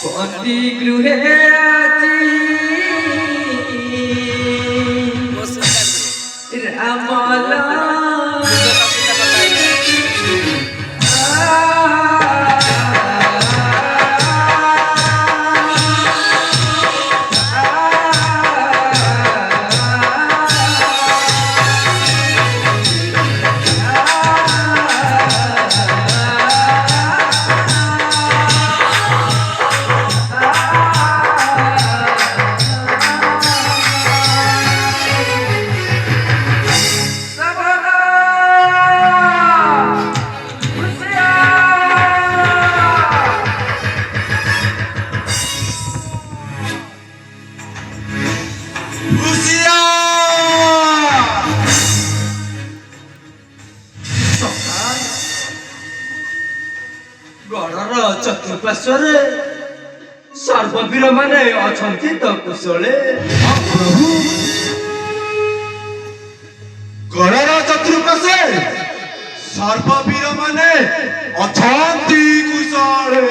পতি গৃহে আছি রামলা गढ़र चतुर्पार्श्वरे सर्ववीर माने अछंती तो कुशले प्रभु गढ़र चतुर्पार्श्वे सर्ववीर माने अछंती कुशले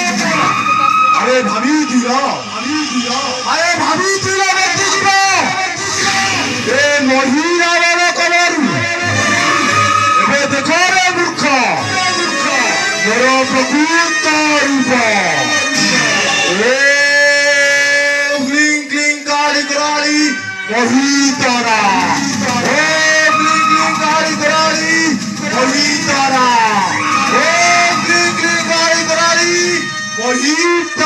अरे भाभी दिया अरे भाभी दिया बेटी दिया ए महिला वाला कलर एबे देखो रे मूर्ख मोर प्रकृत रूप ए ग्लिंग ग्लिंग गाड़ी गराड़ी मोहितरा ए ग्लिंग ग्लिंग गाड़ी गराड़ी मोहितरा ए ग्लिंग ग्लिंग गाड़ी गराड़ी मोहितरा